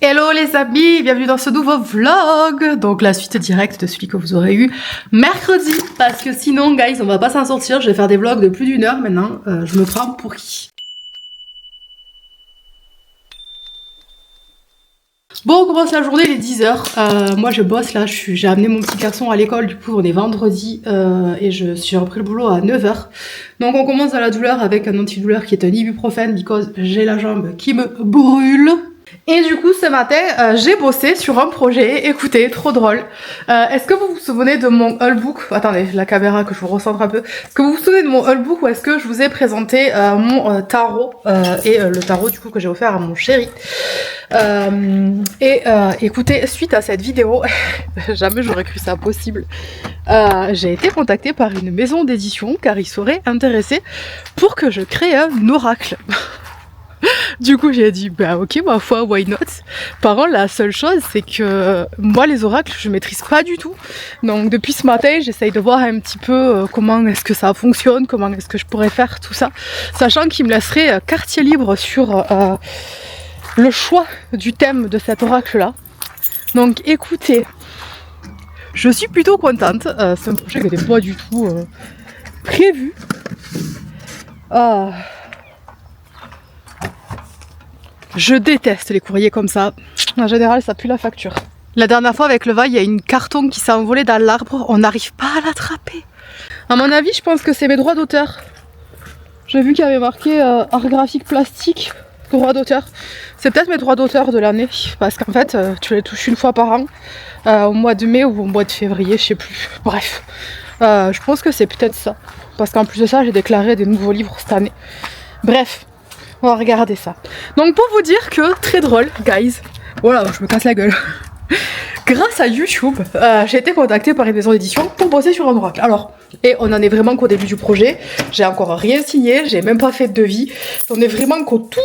Hello les amis, bienvenue dans ce nouveau vlog. Donc la suite directe de celui que vous aurez eu mercredi. Parce que sinon, guys, on va pas s'en sortir. Je vais faire des vlogs de plus d'1 heure maintenant. Je me prends pour qui? Bon, on commence la journée, il est 10h. Moi je bosse là, j'ai amené mon petit garçon à l'école, du coup on est vendredi et j'ai repris le boulot à 9h. Donc on commence à la douleur avec un antidouleur qui est un ibuprofène parce que j'ai la jambe qui me brûle. Et du coup ce matin j'ai bossé sur un projet, écoutez, trop drôle. Est-ce que vous vous souvenez de mon haulbook? Attendez, la caméra que je vous recentre un peu. Est-ce que vous vous souvenez de mon haulbook où est-ce que je vous ai présenté mon tarot et le tarot du coup que j'ai offert à mon chéri. Écoutez, suite à cette vidéo, jamais j'aurais cru ça possible, j'ai été contactée par une maison d'édition car ils seraient intéressés pour que je crée un oracle. Du coup j'ai dit bah ok, ma foi, why not. Par contre la seule chose c'est que moi les oracles je maîtrise pas du tout, donc depuis ce matin j'essaye de voir un petit peu comment est-ce que ça fonctionne, comment est-ce que je pourrais faire tout ça, sachant qu'il me laisserait quartier libre sur le choix du thème de cet oracle là. Donc écoutez, je suis plutôt contente, c'est un projet qui n'était pas du tout prévu. Je déteste les courriers comme ça, en général ça pue la facture. La dernière fois avec le va, il y a une carton qui s'est envolée dans l'arbre, on n'arrive pas à l'attraper. À mon avis je pense que c'est mes droits d'auteur. J'ai vu qu'il y avait marqué art graphique plastique, droits d'auteur. C'est peut-être mes droits d'auteur de l'année, parce qu'en fait tu les touches une fois par an, au mois de mai ou au mois de février, je sais plus. Bref, je pense que c'est peut-être ça, parce qu'en plus de ça j'ai déclaré des nouveaux livres cette année. Bref, on va regarder ça. Donc pour vous dire que, très drôle, guys, voilà, je me casse la gueule. Grâce à YouTube, j'ai été contactée par une maison d'édition pour bosser sur un oracle. Alors, et on en est vraiment qu'au début du projet, j'ai encore rien signé, j'ai même pas fait de devis. On est vraiment qu'au tout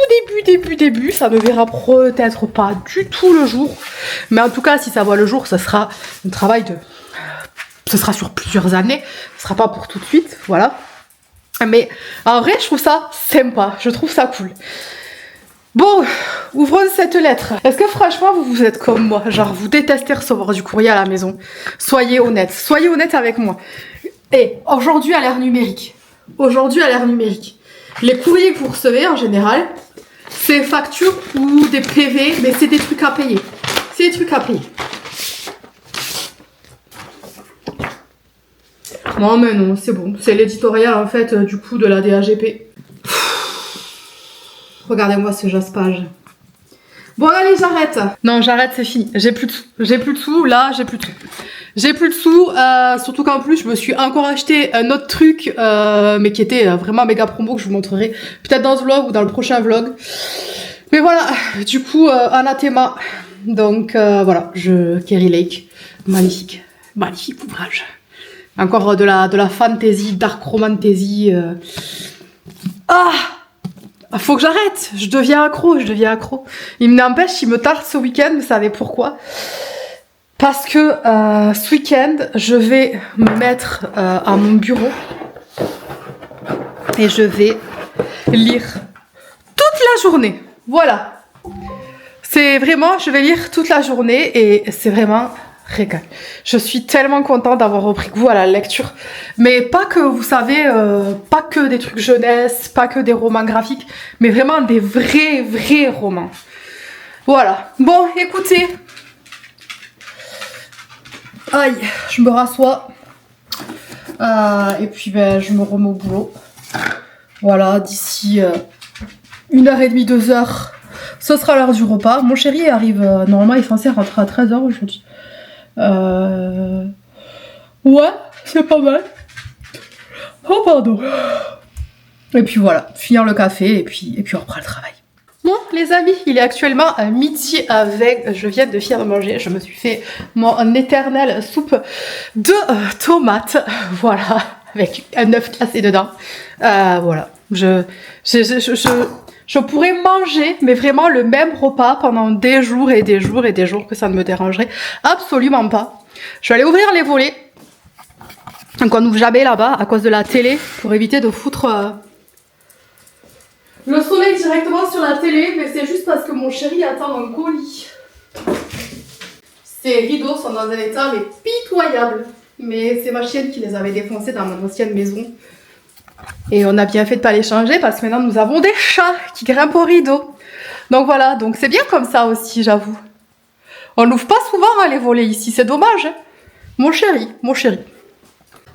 début, ça ne verra peut-être pas du tout le jour. Mais en tout cas, si ça voit le jour, ce sera un travail de... Ce sera sur plusieurs années, ce sera pas pour tout de suite, voilà. Mais en vrai, je trouve ça sympa, je trouve ça cool. Bon, ouvrons cette lettre. Est-ce que franchement, vous êtes comme moi? Genre, vous détestez recevoir du courrier à la maison? Soyez honnête avec moi. Et aujourd'hui, à l'ère numérique, les courriers que vous recevez, en général, c'est factures ou des PV, mais c'est des trucs à payer. C'est des trucs à payer. Non mais non, c'est bon. C'est l'éditorial en fait du coup de la DAGP. Regardez-moi ce jaspage. Bon allez, j'arrête. Non, j'arrête, c'est fini. J'ai plus de sous. J'ai plus de sous, là, j'ai plus de sous. J'ai plus de sous, surtout qu'en plus, je me suis encore acheté un autre truc, mais qui était vraiment méga promo que je vous montrerai peut-être dans ce vlog ou dans le prochain vlog. Mais voilà, du coup, anathema. Donc voilà, Kerry Lake. Magnifique. Magnifique ouvrage. Encore de la fantasy, dark romantasy. Faut que j'arrête. Je deviens accro. Il n'empêche, il me tarde ce week-end. Vous savez pourquoi? Parce que ce week-end, je vais me mettre à mon bureau et je vais lire toute la journée. Voilà. C'est vraiment, je vais lire toute la journée et c'est vraiment... régal. Je suis tellement contente d'avoir repris goût à la lecture. Mais pas que, vous savez, pas que des trucs jeunesse, pas que des romans graphiques, mais vraiment des vrais romans. Voilà. Bon, écoutez. Aïe, je me rassois. Et puis, ben, je me remets au boulot. Voilà, d'ici 1h30, 2h, ce sera l'heure du repas. Mon chéri arrive, normalement, il est censé rentrer à 13h aujourd'hui. Ouais, c'est pas mal. Oh pardon. Et puis voilà, finir le café et puis on reprend le travail. Bon les amis, il est actuellement à midi avec, je viens de finir de manger, je me suis fait mon éternelle soupe de tomates, voilà, avec un œuf cassé dedans. Voilà, je pourrais manger, mais vraiment le même repas pendant des jours et des jours et des jours, que ça ne me dérangerait absolument pas. Je vais aller ouvrir les volets. Donc on n'ouvre jamais là-bas à cause de la télé, pour éviter de foutre le soleil directement sur la télé, mais c'est juste parce que mon chéri attend un colis. Ces rideaux sont dans un état mais pitoyable. Mais c'est ma chienne qui les avait défoncés dans mon ancienne maison. Et on a bien fait de pas les changer parce que maintenant nous avons des chats qui grimpent aux rideaux. Donc voilà, donc c'est bien comme ça aussi, j'avoue. On n'ouvre pas souvent hein, les volets ici, c'est dommage. Hein. Mon chéri, mon chéri.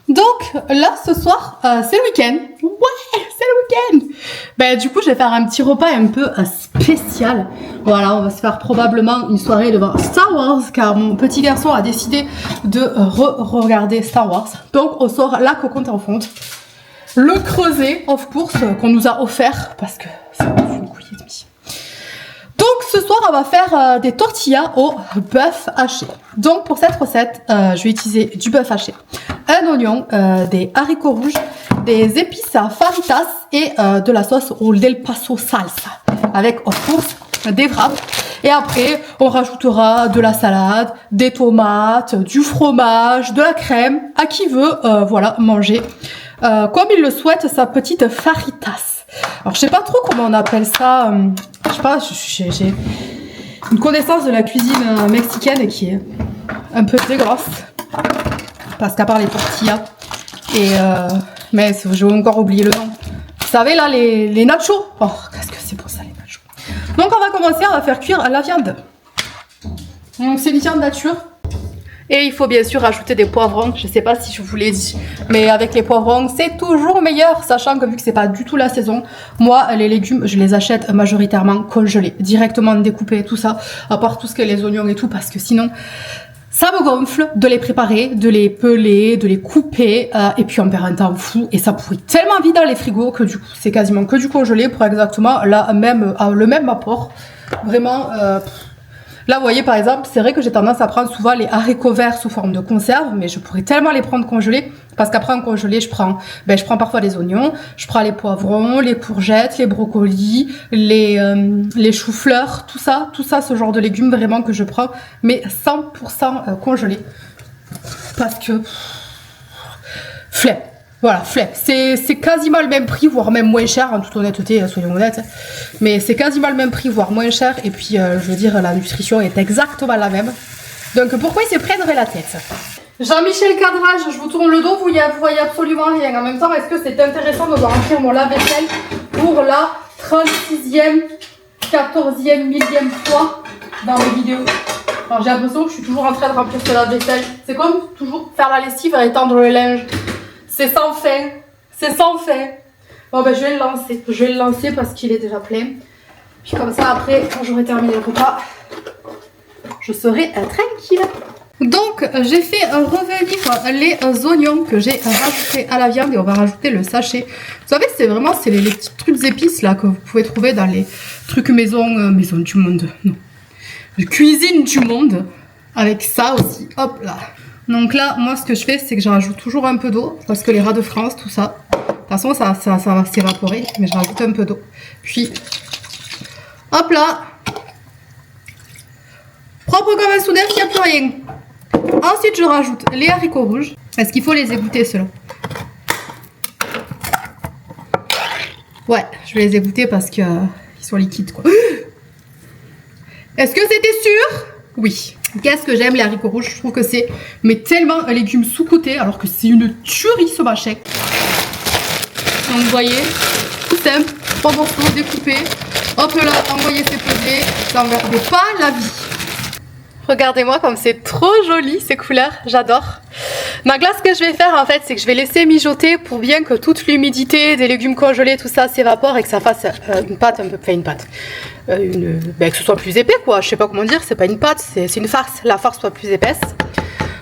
Donc là, ce soir, c'est le week-end. Ouais, c'est le week-end. Ben, du coup, je vais faire un petit repas un peu spécial. Voilà, on va se faire probablement une soirée devant Star Wars, car mon petit garçon a décidé de regarder Star Wars. Donc, on sort la cocotte en fonte. Le creuset, of course, qu'on nous a offert, parce que c'est une couille et demie. Donc ce soir, on va faire des tortillas au bœuf haché. Donc pour cette recette, je vais utiliser du bœuf haché, un oignon, des haricots rouges, des épices faritas et de la sauce au del paso salsa, avec of course des wraps. Et après, on rajoutera de la salade, des tomates, du fromage, de la crème, à qui veut, voilà, manger comme il le souhaite sa petite faritas. Alors je sais pas trop comment on appelle ça. Je sais pas, j'ai une connaissance de la cuisine mexicaine qui est un peu dégueulasse. Parce qu'à part les tortillas. Mais j'ai encore oublié le nom. Vous savez là, les nachos. Oh, qu'est-ce que c'est pour ça les nachos. Donc on va commencer, on va faire cuire la viande. Donc c'est une viande nature. Et il faut bien sûr ajouter des poivrons, je sais pas si je vous l'ai dit, mais avec les poivrons c'est toujours meilleur, sachant que vu que c'est pas du tout la saison, moi les légumes je les achète majoritairement congelés, directement découpés, tout ça, à part tout ce qui est les oignons et tout, parce que sinon ça me gonfle de les préparer, de les peler, de les couper, et puis on perd un temps fou, et ça pourrit tellement vite dans les frigos que du coup c'est quasiment que du congelé pour exactement le même apport, vraiment... Là, vous voyez, par exemple, c'est vrai que j'ai tendance à prendre souvent les haricots verts sous forme de conserve, mais je pourrais tellement les prendre congelés, parce qu'après en congelé, je prends parfois les oignons, je prends les poivrons, les courgettes, les brocolis, les choux-fleurs, tout ça, ce genre de légumes vraiment que je prends, mais 100% congelés. Parce que... flemme. Voilà, flemme. C'est quasiment le même prix, voire même moins cher, en toute honnêteté, soyons honnêtes. Mais c'est quasiment le même prix, voire moins cher. Et puis, je veux dire, la nutrition est exactement la même. Donc, pourquoi il se prendrait la tête? Jean-Michel Cadrage, je vous tourne le dos, vous voyez absolument rien. En même temps, est-ce que c'est intéressant de voir remplir mon lave-vaisselle pour la 36e, 14e, 1000e fois dans mes vidéos? Alors, j'ai l'impression que je suis toujours en train de remplir ce lave-vaisselle. C'est comme toujours faire la lessive et étendre le linge. C'est sans fin, c'est sans fin. Bon ben je vais le lancer, parce qu'il est déjà plein. Puis comme ça après, quand j'aurai terminé le repas, je serai tranquille. Donc j'ai fait revenir les oignons que j'ai rajoutés à la viande et on va rajouter le sachet. Vous savez, c'est les petits trucs épices là que vous pouvez trouver dans les trucs maison du monde. Non, cuisine du monde. Avec ça aussi, hop là. Donc là, moi, ce que je fais, c'est que je rajoute toujours un peu d'eau, parce que les rats de France, tout ça, de toute façon, ça va s'évaporer, mais je rajoute un peu d'eau. Puis, hop là, propre comme un soudain, il n'y a plus rien. Ensuite, je rajoute les haricots rouges. Est-ce qu'il faut les égoutter, ceux-là? Ouais, je vais les égoutter parce qu'ils sont liquides, quoi. Est-ce que c'était sûr? Oui. Qu'est-ce que j'aime les haricots rouges, je trouve que c'est tellement un légume sous-coté, alors que c'est une tuerie ce machin. Donc vous voyez, tout simple, 3 morceaux découpés, hop là, envoyer c'est pesé, ça ne perd pas la vie. Regardez-moi comme c'est trop joli ces couleurs, j'adore. Donc là, ce que je vais faire en fait, c'est que je vais laisser mijoter pour bien que toute l'humidité des légumes congelés, tout ça s'évapore et que ça fasse une pâte un peu, que ce soit plus épais quoi, je sais pas comment dire, c'est pas une pâte, c'est une farce, la farce soit plus épaisse.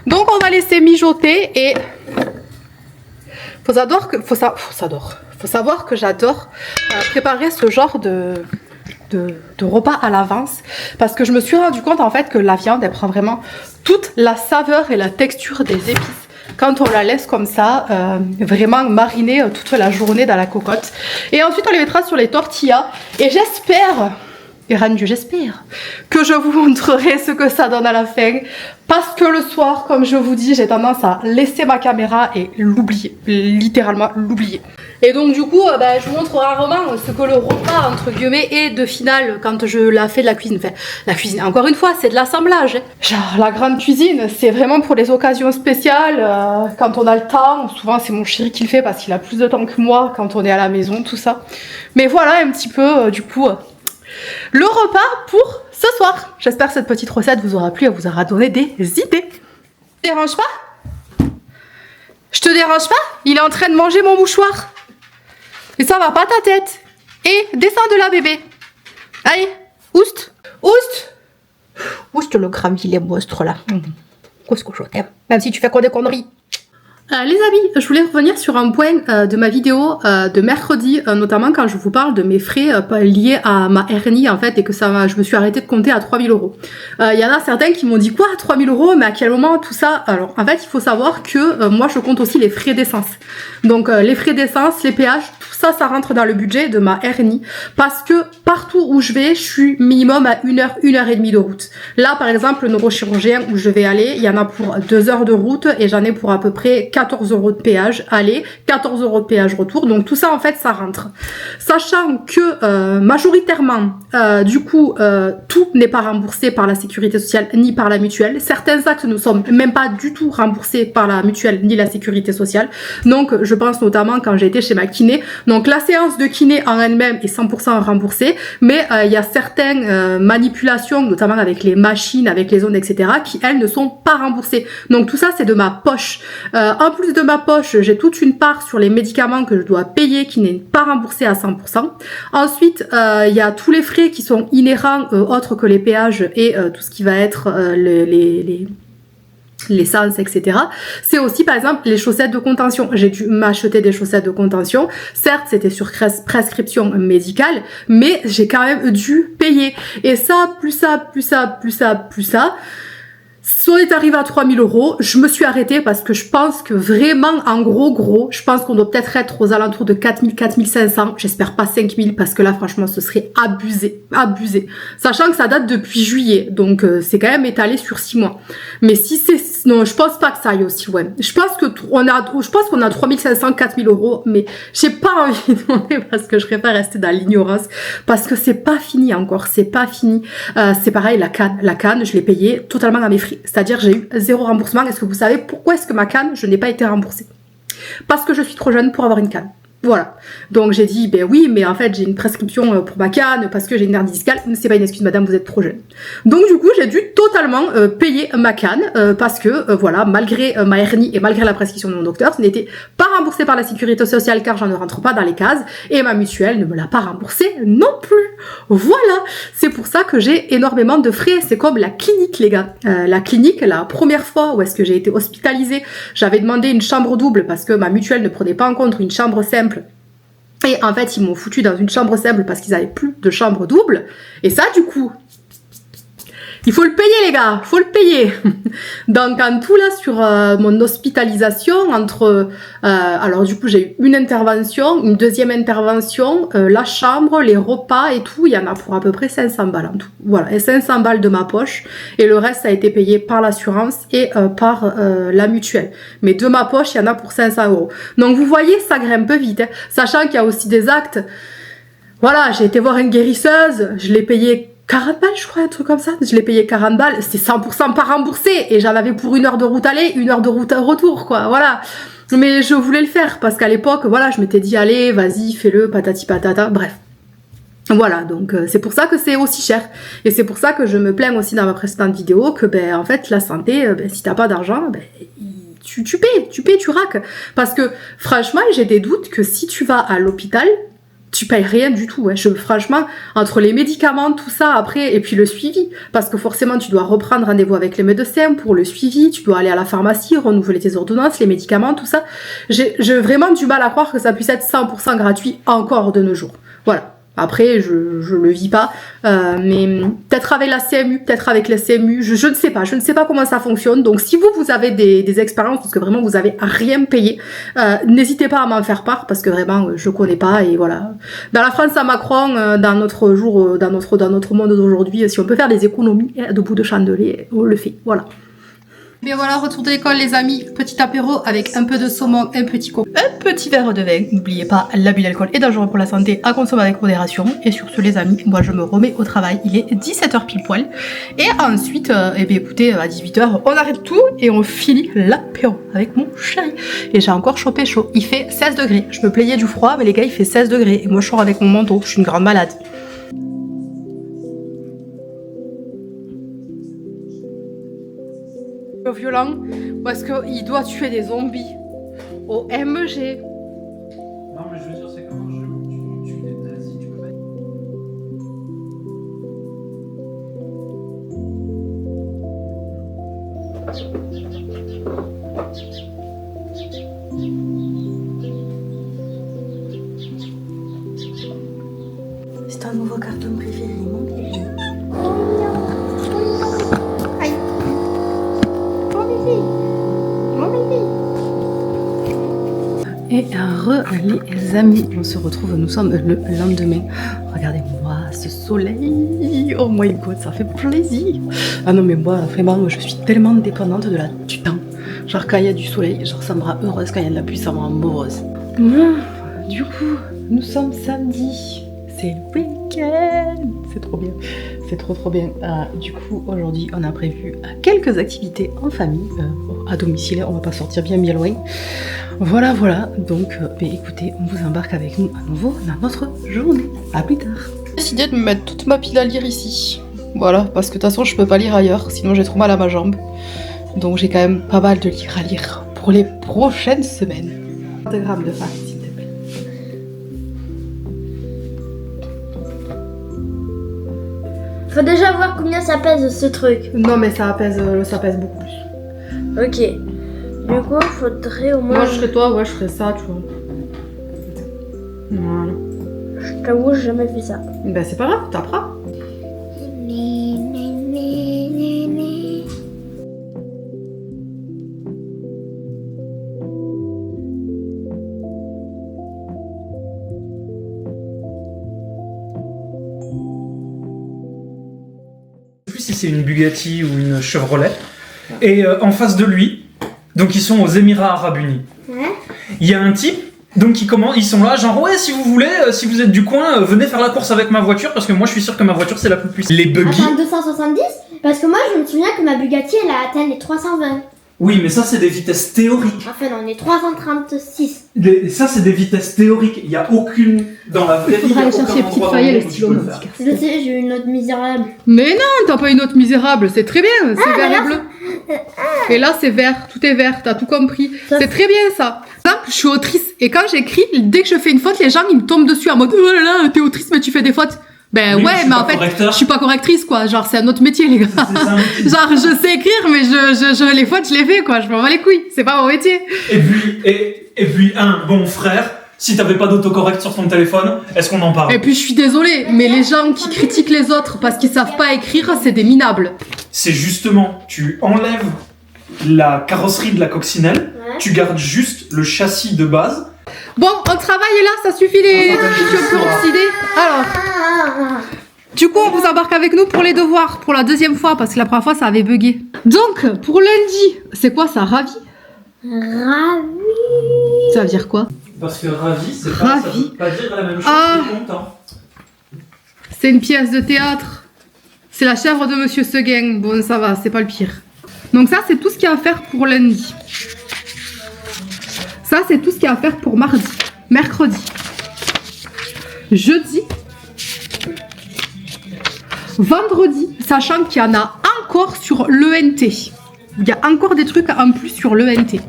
Donc on va laisser mijoter et faut savoir que j'adore préparer ce genre de repas à l'avance, parce que je me suis rendu compte en fait que la viande elle prend vraiment toute la saveur et la texture des épices quand on la laisse comme ça vraiment mariner toute la journée dans la cocotte. Et ensuite on les mettra sur les tortillas et j'espère que je vous montrerai ce que ça donne à la fin, parce que le soir, comme je vous dis, j'ai tendance à laisser ma caméra et l'oublier, littéralement l'oublier. Et donc du coup, je vous montre rarement ce que le repas, entre guillemets, est de finale quand je la fais de la cuisine. Enfin, la cuisine, encore une fois, c'est de l'assemblage. Hein. Genre, la grande cuisine, c'est vraiment pour les occasions spéciales, quand on a le temps. Souvent, c'est mon chéri qui le fait parce qu'il a plus de temps que moi quand on est à la maison, tout ça. Mais voilà un petit peu, du coup, le repas pour ce soir. J'espère que cette petite recette vous aura plu et vous aura donné des idées. Ça te dérange pas? Je te dérange pas? Il est en train de manger mon mouchoir. Et ça va pas ta tête. Et descends de là, bébé. Allez, oust, oust. Oust le grand vilain monstre là. Qu'est-ce que je t'aime. Même si tu fais quoi des conneries. Les amis, je voulais revenir sur un point de ma vidéo de mercredi, notamment quand je vous parle de mes frais liés à ma hernie en fait et que je me suis arrêtée de compter à 3000 €. Il y en a certains qui m'ont dit quoi 3000 €, mais à quel moment tout ça? Alors en fait il faut savoir que moi je compte aussi les frais d'essence. Donc les frais d'essence, les péages, tout ça, ça rentre dans le budget de ma hernie parce que partout où je vais, je suis minimum à 1 heure, 1 heure et demie de route. Là par exemple le neurochirurgien où je vais aller, il y en a pour 2 heures de route et j'en ai pour à peu près 14 € de péage aller, 14 € de péage retour. Donc tout ça en fait ça rentre. Sachant que majoritairement du coup tout n'est pas remboursé par la sécurité sociale ni par la mutuelle. Certains actes ne sont même pas du tout remboursés par la mutuelle ni la sécurité sociale. Donc je pense notamment quand j'ai été chez ma kiné. Donc la séance de kiné en elle-même est 100% remboursée, mais il y a certaines manipulations, notamment avec les machines, avec les ondes, etc., qui elles ne sont pas remboursées. Donc tout ça c'est de ma poche. En plus de ma poche, j'ai toute une part sur les médicaments que je dois payer qui n'est pas remboursée à 100%. Ensuite, il y a tous les frais qui sont inhérents autres que les péages et tout ce qui va être l'essence, etc. C'est aussi par exemple les chaussettes de contention. J'ai dû m'acheter des chaussettes de contention. Certes, c'était sur prescription médicale, mais j'ai quand même dû payer. Et ça, plus ça, plus ça, plus ça, plus ça. Si on est arrivé à 3000 €, je me suis arrêtée parce que je pense que vraiment, en gros, je pense qu'on doit peut-être être aux alentours de 4000, 4500. J'espère pas 5000 parce que là, franchement, ce serait abusé. Sachant que ça date depuis juillet, donc c'est quand même étalé sur 6 mois. Mais si c'est... Non, je pense pas que ça aille aussi loin. Je pense qu'on a 3500, 4000 €, mais j'ai pas envie de demander parce que je préfère rester dans l'ignorance parce que c'est pas fini encore, c'est pas fini. C'est pareil, la canne, je l'ai payée totalement à mes frais. C'est-à-dire j'ai eu 0 remboursement. Est-ce que vous savez pourquoi est-ce que ma canne, je n'ai pas été remboursée? Parce que je suis trop jeune pour avoir une canne. Voilà. Donc j'ai dit, ben oui, mais en fait j'ai une prescription pour ma canne parce que j'ai une hernie discale. C'est pas une excuse, madame, vous êtes trop jeune. Donc du coup j'ai dû totalement payer ma canne parce que voilà, malgré ma hernie et malgré la prescription de mon docteur, ce n'était pas remboursé par la sécurité sociale car j'en ne rentre pas dans les cases et ma mutuelle ne me l'a pas remboursé non plus. Voilà. C'est pour ça que j'ai énormément de frais. C'est comme la clinique, les gars. La clinique, la première fois où est-ce que j'ai été hospitalisée, j'avais demandé une chambre double parce que ma mutuelle ne prenait pas en compte une chambre simple. Et en fait, ils m'ont foutu dans une chambre simple parce qu'ils avaient plus de chambre double. Et ça, du coup, il faut le payer, les gars, faut le payer. Donc, en tout, là, sur mon hospitalisation, alors, du coup, j'ai eu une intervention, une deuxième intervention, la chambre, les repas et tout, il y en a pour à peu près 500 balles en tout. Voilà, et 500 balles de ma poche. Et le reste, ça a été payé par l'assurance et par la mutuelle. Mais de ma poche, il y en a pour 500 €. Donc, vous voyez, ça grimpe vite. Hein. Sachant qu'il y a aussi des actes. Voilà, j'ai été voir une guérisseuse, je l'ai payé 40 balles, je crois, un truc comme ça. Je l'ai payé 40 balles, c'est 100% pas remboursé. Et j'en avais pour 1 heure de route aller, 1 heure de route retour, quoi. Voilà. Mais je voulais le faire parce qu'à l'époque, voilà, je m'étais dit, allez, vas-y, fais-le, patati patata, bref. Voilà, donc c'est pour ça que c'est aussi cher. Et c'est pour ça que je me plains aussi dans ma précédente vidéo que, ben, en fait, la santé, si t'as pas d'argent, ben, tu payes, tu raques. Parce que, franchement, j'ai des doutes que si tu vas à l'hôpital, tu payes rien du tout. Ouais. Franchement, entre les médicaments, tout ça, après, et puis le suivi, parce que forcément, tu dois reprendre rendez-vous avec les médecins pour le suivi, tu dois aller à la pharmacie, renouveler tes ordonnances, les médicaments, tout ça. J'ai vraiment du mal à croire que ça puisse être 100% gratuit encore de nos jours. Voilà. Après, je le vis pas, mais peut-être avec la CMU, peut-être avec la CMU, je ne sais pas comment ça fonctionne. Donc si vous avez des expériences, parce que vraiment vous avez rien payé, n'hésitez pas à m'en faire part, parce que vraiment je connais pas, et voilà. Dans la France à Macron, dans notre jour, dans notre monde d'aujourd'hui, si on peut faire des économies de bout de chandelier, on le fait, voilà. Bien voilà, retour de l'école les amis, petit apéro avec un peu de saumon, un petit verre de vin. N'oubliez pas, l'abus d'alcool est dangereux pour la santé, à consommer avec modération. Et sur ce les amis, moi je me remets au travail, il est 17h pile poil. Et ensuite, eh bien écoutez, à 18h, on arrête tout et on finit l'apéro avec mon chéri. Et j'ai encore chopé chaud, il fait 16 degrés. Je me plaignais du froid, mais les gars il fait 16 degrés. Et moi je sors avec mon manteau, je suis une grande malade. Violent parce qu'il doit tuer des zombies. OMG. Non mais je veux dire c'est comme un jeu où tu tues des nazis, tu peux pas... C'est un nouveau carton préféré, mon bébé. Et les amis, on se retrouve, nous sommes le lendemain. Regardez-moi ce soleil. Oh my god, ça fait plaisir. Ah non mais moi, vraiment, je suis tellement dépendante du temps. Genre quand il y a du soleil, genre ça me rend heureuse, quand il y a de la pluie, ça me rend morose. Du coup, nous sommes samedi. C'est le week-end. C'est trop bien. C'est trop bien. Du coup, aujourd'hui, on a prévu quelques activités en famille, à domicile. On va pas sortir bien loin. Voilà. Donc, écoutez, on vous embarque avec nous à nouveau dans notre journée. À plus tard. J'ai décidé de me mettre toute ma pile à lire ici. Voilà, parce que de toute façon, je peux pas lire ailleurs, sinon j'ai trop mal à ma jambe. Donc, j'ai quand même pas mal de livres à lire pour les prochaines semaines. 30 grammes de farine, s'il te plaît. Faut déjà voir combien ça pèse ce truc. Non, mais ça pèse beaucoup plus. Ok. Du coup, faudrait au moins. Moi, je serais toi, ouais, je ferais ça, tu vois. Voilà. Je t'avoue, j'ai jamais fait ça. Ben, c'est pas grave, t'apprends. Plus si c'est une Bugatti ou une Chevrolet. Et en face de lui, donc ils sont aux Émirats Arabes Unis. Ouais. Il y a un type, donc ils sont là, genre ouais, si vous voulez, si vous êtes du coin, venez faire la course avec ma voiture parce que moi je suis sûr que ma voiture c'est la plus puissante. Les buggy. Attends, 270 ? Parce que moi je me souviens que ma Bugatti elle a atteint les 320. Oui, mais ça c'est des vitesses théoriques. Enfin non, on est 336. Ça c'est des vitesses théoriques. Il y a aucune dans la vraie vie. Faudra il y a aller chercher aucun les petites endroit feuilles et dans les le monde où stylos. tu peux le faire. Je sais, j'ai une note misérable. Mais non, t'as pas une note misérable, c'est très bien, c'est vert et bleu. Et là, c'est vert, tout est vert, t'as tout compris. C'est très bien ça. Par exemple, je suis autrice et quand j'écris, dès que je fais une faute, les gens ils me tombent dessus en mode oh là là, t'es autrice mais tu fais des fautes. Ben Oui, ouais, mais en fait, correcteur. je suis pas correctrice quoi. Genre, c'est un autre métier, les gars. C'est ça, un métier. Genre, je sais écrire, mais je les fautes, je les fais quoi. Je m'en bats les couilles. C'est pas mon métier. Et puis un bon frère, si t'avais pas d'autocorrect sur ton téléphone, est-ce qu'on en parle? Et puis, je suis désolée, mais les gens qui critiquent les autres parce qu'ils savent pas écrire, c'est des minables. C'est justement, tu enlèves la carrosserie de la coccinelle, Ouais. tu gardes juste le châssis de base. Bon, on travaille là, ça suffit les futurs peroxydés. Alors. Du coup, on vous embarque avec nous pour les devoirs, pour la deuxième fois, parce que la première fois, ça avait bugué. Donc, pour lundi, c'est quoi ça, ravi? Ravi. Ça veut dire quoi? Parce que ravi, ça Ravi. veut pas dire la même chose Ah. que content. C'est une pièce de théâtre. C'est la chèvre de Monsieur Seguin. Bon, ça va, c'est pas le pire. Donc ça, c'est tout ce qu'il y a à faire pour lundi. Ça, c'est tout ce qu'il y a à faire pour mardi. Mercredi. Jeudi. Vendredi, sachant qu'il y en a encore sur l'ENT. Il y a encore des trucs en plus sur l'ENT.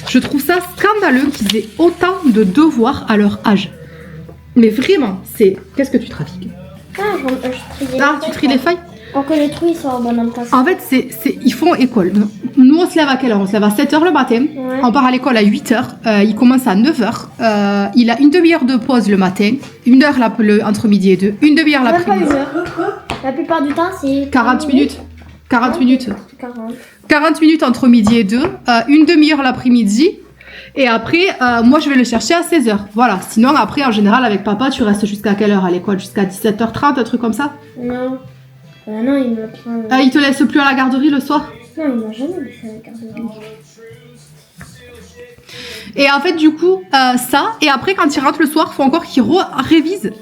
Je trouve ça scandaleux qu'ils aient autant de devoirs à leur âge. Mais vraiment, c'est... Qu'est-ce que tu trafiques? Ah, tu tries les feuilles? Pour que les trous ils soient en bonne emplacement. En fait, ils font école. Nous, on se lève à quelle heure? On se lève à 7h le matin. Ouais. On part à l'école à 8h. Il commence à 9h. Il a une demi-heure de pause le matin. Une heure entre midi et 2. Une demi-heure Même pas l'après-midi. une heure. La plupart du temps c'est 40 minutes. 40 minutes. 40. 40 minutes entre midi et 2. Une demi-heure l'après-midi. Et après, moi, je vais le chercher à 16h. Voilà. Sinon, après, en général, avec papa, tu restes jusqu'à quelle heure à l'école? Jusqu'à 17h30, un truc comme ça? Non. Non, il me prend. Il te laisse plus à la garderie le soir? Non, il m'a jamais laissé la garderie. Et en fait, du coup, ça, et après, quand il rentre le soir, il faut encore qu'il révise.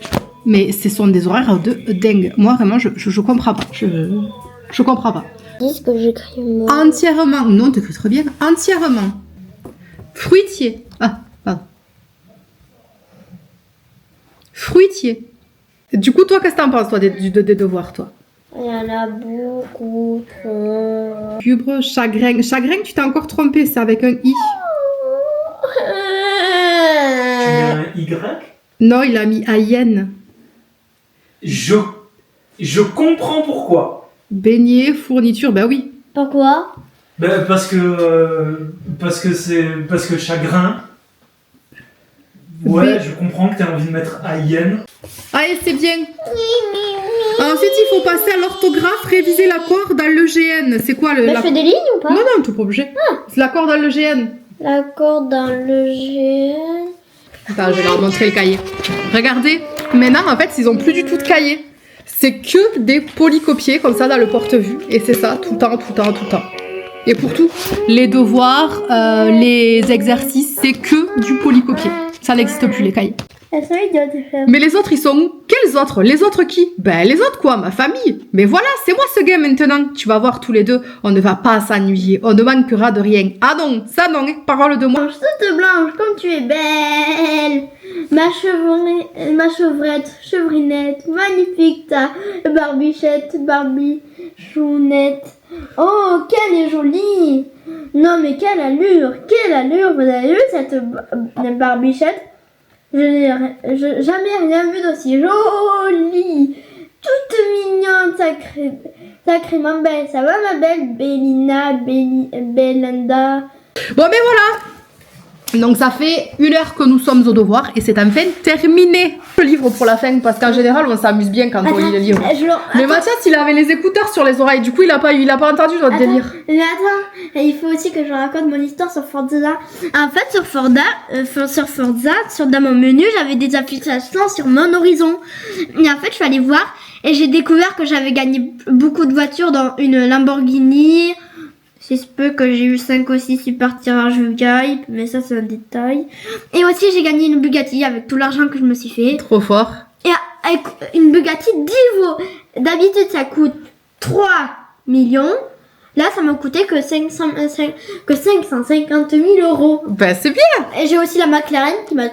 Mais ce sont des horaires de dingue. Moi, vraiment, je comprends pas. Je comprends pas. Dis que j'écris moi. Entièrement, non, t'écris très bien. Entièrement. Fruitier. Ah, pardon. Fruitier. Du coup, toi, qu'est-ce que t'en penses, toi, des devoirs, toi? Il y en a beaucoup trop. Lugubre, chagrin. Chagrin, tu t'es encore trompé, c'est avec un I. Tu mets un Y? Non, il a mis Ayen. Je comprends pourquoi. Beignet, fourniture, bah oui. Pourquoi? Ben, parce que chagrin. Ouais, je comprends que tu as envie de mettre Ayen. Allez, c'est bien. Ensuite, il faut passer à l'orthographe, réviser l'accord dans l'EGN. C'est quoi le... Je fais des lignes ou pas? Non, non, t'es pas obligé. C'est l'accord dans l'EGN. L'accord dans le GN. Attends, je vais leur montrer le cahier. Regardez, maintenant, en fait, ils ont plus du tout de cahier. C'est que des polycopiés, comme ça, dans le porte-vue. Et c'est ça, tout le temps, tout le temps, tout le temps. Et pour tout, les devoirs, les exercices, c'est que du polycopié. Ça n'existe plus, les cahiers. Mais les autres, ils sont où? Quels autres? Les autres qui? Ben, les autres quoi? Ma famille. Mais voilà, c'est moi ce gars maintenant. Tu vas voir tous les deux, on ne va pas s'ennuyer. On ne manquera de rien. Ah non, ça non, parole de moi. Toute blanche, comme tu es belle. Ma chevrette, chevrinette, magnifique ta barbichette, barbichounette. Oh, qu'elle est jolie. Non mais quelle allure, vous avez vu cette barbichette? Je n'ai jamais rien vu d'aussi joli. Toute mignonne, sacrément belle. Ça va ma belle Bélina, Belinda? Bon, mais voilà. Donc ça fait 1 heure que nous sommes au devoir et c'est enfin terminé le livre pour la fin parce qu'en général on s'amuse bien quand on lit le livre. Mais Mathias il avait les écouteurs sur les oreilles, du coup il a pas entendu notre délire. Mais attends, il faut aussi que je raconte mon histoire sur Forza. En fait sur Forza, dans mon menu j'avais des affichations sur mon horizon. Et en fait je suis allée voir et j'ai découvert que j'avais gagné beaucoup de voitures dans une Lamborghini. C'est ce peu que j'ai eu 5 aussi super tirages VIP, mais ça c'est un détail. Et aussi j'ai gagné une Bugatti avec tout l'argent que je me suis fait. Trop fort. Et avec une Bugatti Divo, d'habitude ça coûte 3 millions. Là ça m'a coûté que 550 000 euros. Ben c'est bien. Et j'ai aussi la McLaren qui m'a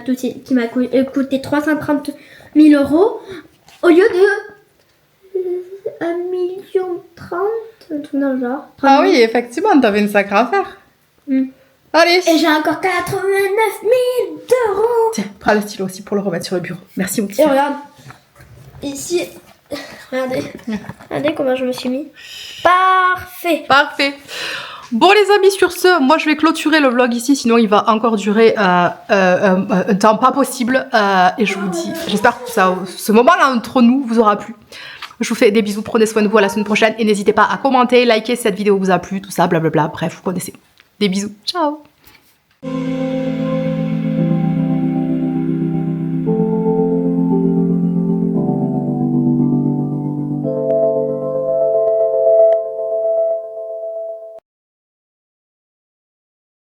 coûté 330 000 euros au lieu de 1,30 million. Un truc dans le genre. Ah oui, effectivement, t'avais une sacrée affaire. Allez. Et j'ai encore 89 000 euros. Tiens, prends le stylo aussi pour le remettre sur le bureau. Merci mon petit. Et regarde, ici, regardez comment je me suis mis. Parfait. Parfait. Bon les amis, sur ce, moi je vais clôturer le vlog ici, sinon il va encore durer un temps pas possible. Et je vous dis, j'espère que ce moment-là entre nous vous aura plu. Je vous fais des bisous, prenez soin de vous, à la semaine prochaine et n'hésitez pas à commenter, liker si cette vidéo vous a plu, tout ça, blablabla, bref, vous connaissez. Des bisous, ciao.